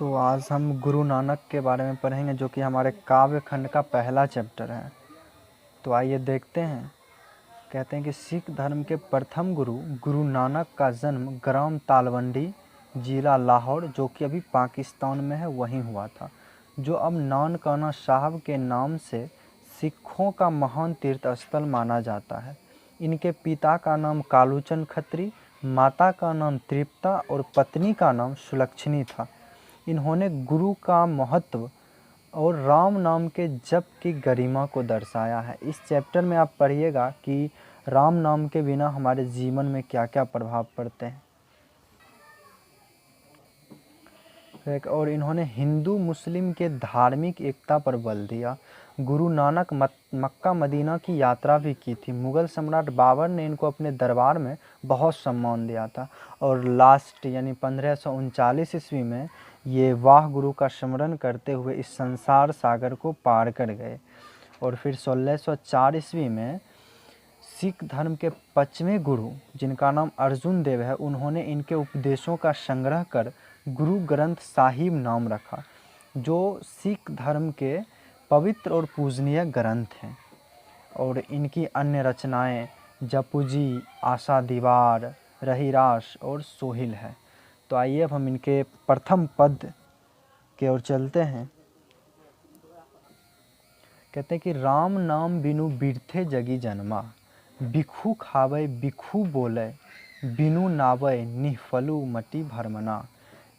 तो आज हम गुरु नानक के बारे में पढ़ेंगे, जो कि हमारे काव्य खंड का पहला चैप्टर है। तो आइए देखते हैं। कहते हैं कि सिख धर्म के प्रथम गुरु गुरु नानक का जन्म ग्राम तालवंडी, जिला लाहौर, जो कि अभी पाकिस्तान में है, वहीं हुआ था, जो अब नानकाना साहब के नाम से सिखों का महान तीर्थ स्थल माना जाता है। इनके पिता का नाम कालूचंद खत्री, माता का नाम तृप्ता और पत्नी का नाम सुलक्षणी था। इन्होंने गुरु का महत्व और राम नाम के जप की गरिमा को दर्शाया है। इस चैप्टर में आप पढ़िएगा कि राम नाम के बिना हमारे जीवन में क्या क्या प्रभाव पड़ते हैं। और इन्होंने हिंदू मुस्लिम के धार्मिक एकता पर बल दिया। गुरु नानक मक्का मदीना की यात्रा भी की थी। मुग़ल सम्राट बाबर ने इनको अपने दरबार में बहुत सम्मान दिया था और लास्ट यानी 1539 ईस्वी में ये वाह गुरु का स्मरण करते हुए इस संसार सागर को पार कर गए। और फिर 1604 ईस्वी में सिख धर्म के 5वें गुरु, जिनका नाम अर्जुन देव है, उन्होंने इनके उपदेशों का संग्रह कर गुरु ग्रंथ साहिब नाम रखा, जो सिख धर्म के पवित्र और पूजनीय ग्रंथ हैं। और इनकी अन्य रचनाएं जपुजी, आशा दीवार, रहीरास और सोहिल है। तो आइए अब हम इनके प्रथम पद की ओर चलते हैं। कहते हैं कि राम नाम बिनु बिरथे जगी जन्मा, बिखू खावे बिखू बोले, बिनु नावे निहफलु मटी भरमना।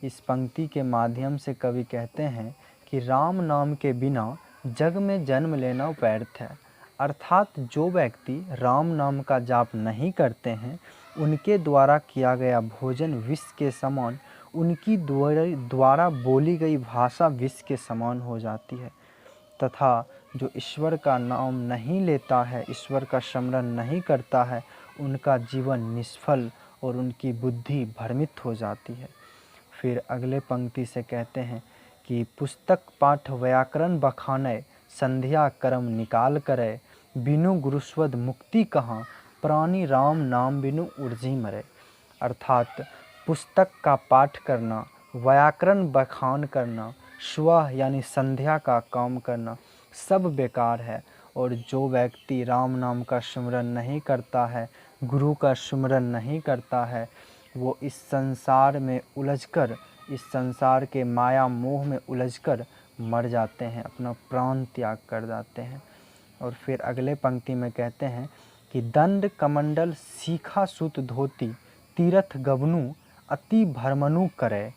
इस पंक्ति के माध्यम से कवि कहते हैं कि राम नाम के बिना जग में जन्म लेना व्यर्थ है। अर्थात जो व्यक्ति राम नाम का जाप नहीं करते हैं, उनके द्वारा किया गया भोजन विष के समान, उनकी द्वारा बोली गई भाषा विष के समान हो जाती है। तथा जो ईश्वर का नाम नहीं लेता है, ईश्वर का स्मरण नहीं करता है, उनका जीवन निष्फल और उनकी बुद्धि भ्रमित हो जाती है। फिर अगले पंक्ति से कहते हैं कि पुस्तक पाठ व्याकरण बखाने, संध्या कर्म निकाल करे, बिनु गुरुस्वद मुक्ति कहाँ, प्राणी राम नाम बिनु उर्जी मरे। अर्थात पुस्तक का पाठ करना, व्याकरण बखान करना, स्व यानी संध्या का काम करना सब बेकार है। और जो व्यक्ति राम नाम का स्मरण नहीं करता है, गुरु का स्मरण नहीं करता है, वो इस संसार में उलझकर, इस संसार के माया मोह में उलझकर मर जाते हैं, अपना प्राण त्याग कर जाते हैं। और फिर अगले पंक्ति में कहते हैं कि दंड कमंडल सीखा सुत धोती, तीरथ गवनु अति भरमनु करे,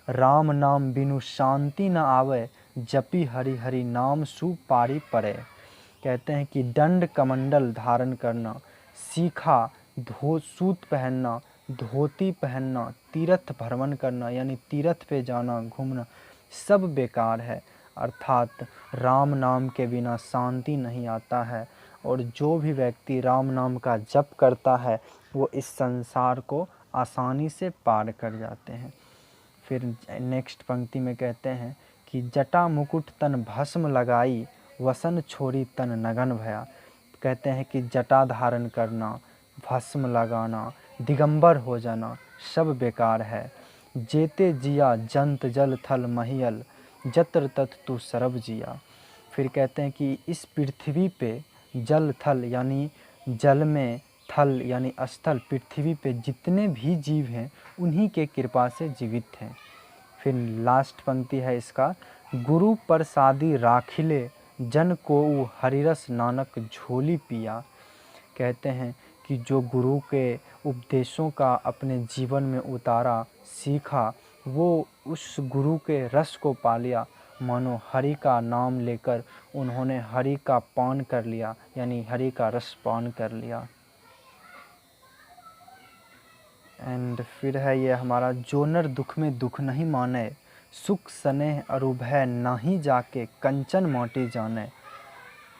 राम नाम बिनु शांति न आवे, जपी हरि हरि नाम सुपारी परे। कहते हैं कि दंड कमंडल धारण करना, सीखा सूत पहनना, धोती पहनना, तीर्थ भ्रमण करना यानी तीर्थ पे जाना, घूमना सब बेकार है। अर्थात राम नाम के बिना शांति नहीं आता है। और जो भी व्यक्ति राम नाम का जप करता है, वो इस संसार को आसानी से पार कर जाते हैं। फिर नेक्स्ट पंक्ति में कहते हैं कि जटा मुकुट तन भस्म लगाई, वसन छोड़ी तन नगन भया। कहते हैं कि जटा धारण करना, भस्म लगाना, दिगंबर हो जाना सब बेकार है। जेते जिया जंत जल थल महियल, जत्र तत् तू सरब जिया। फिर कहते हैं कि इस पृथ्वी पे जल थल यानी जल में, थल यानी स्थल, पृथ्वी पे जितने भी जीव हैं उन्हीं के कृपा से जीवित हैं। फिर लास्ट पंक्ति है इसका, गुरु प्रसादी राखिले, जन को हरिरस नानक झोली पिया। कहते हैं कि जो गुरु के उपदेशों का अपने जीवन में उतारा, सीखा, वो उस गुरु के रस को पा लिया, मानो हरि का नाम लेकर उन्होंने हरि का पान कर लिया, यानी हरि का रस पान कर लिया। एंड फिर है ये हमारा, जो नर दुख में दुख नहीं माने, सुख स्नेह अरुभय नाही जाके, कंचन माटी जाने।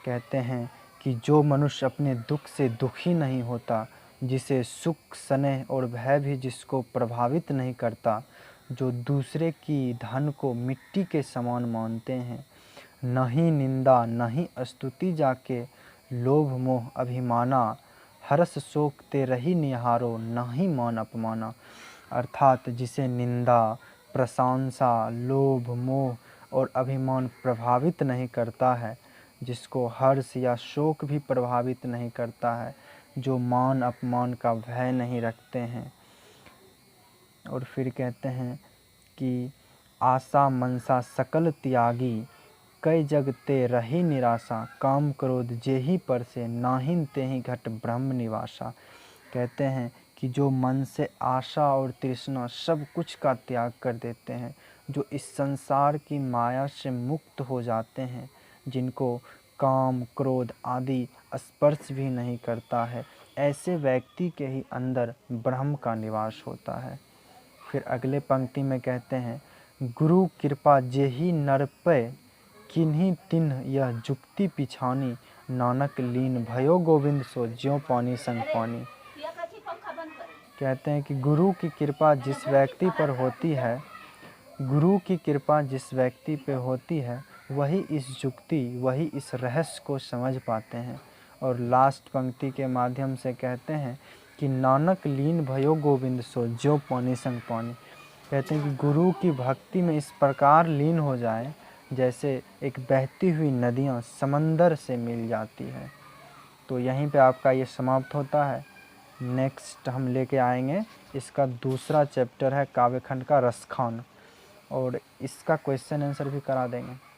कहते हैं कि जो मनुष्य अपने दुख से दुखी नहीं होता, जिसे सुख स्नेह और भय भी जिसको प्रभावित नहीं करता, जो दूसरे की धन को मिट्टी के समान मानते हैं, नहीं निंदा नहीं स्तुति जाके, लोभ मोह अभिमाना, हरस शोक ते रही निहारो, नहीं मान अपमाना। अर्थात जिसे निंदा, प्रशंसा, लोभ, मोह और अभिमान प्रभावित नहीं करता है, जिसको हर्ष या शोक भी प्रभावित नहीं करता है, जो मान अपमान का भय नहीं रखते हैं। और फिर कहते हैं कि आशा मनसा सकल त्यागी, कई जग ते रही निराशा, काम क्रोध जेहि पर से नाहिन तेहि घट ब्रह्म निवासा। कहते हैं कि जो मन से आशा और तृष्णा सब कुछ का त्याग कर देते हैं, जो इस संसार की माया से मुक्त हो जाते हैं, जिनको काम क्रोध आदि स्पर्श भी नहीं करता है, ऐसे व्यक्ति के ही अंदर ब्रह्म का निवास होता है। फिर अगले पंक्ति में कहते हैं, गुरु कृपा जेहि नर पे, किन्हीं तिन्ह यह जुक्ति पिछानी, नानक लीन भयो गोविंद सो ज्यों पानी संग पानी। कहते हैं कि गुरु की कृपा जिस व्यक्ति पर होती है, गुरु की कृपा जिस व्यक्ति पे होती है, वही इस जुक्ति, वही इस रहस्य को समझ पाते हैं। और लास्ट पंक्ति के माध्यम से कहते हैं कि नानक लीन भयो गोविंद सो ज्यों पानी संग पानी। कहते हैं कि गुरु की भक्ति में इस प्रकार लीन हो जाए जैसे एक बहती हुई नदियाँ समंदर से मिल जाती है। तो यहीं पे आपका ये समाप्त होता है। नेक्स्ट हम लेके आएंगे, इसका दूसरा चैप्टर है काव्यखंड का रसखान, और इसका क्वेश्चन आंसर भी करा देंगे।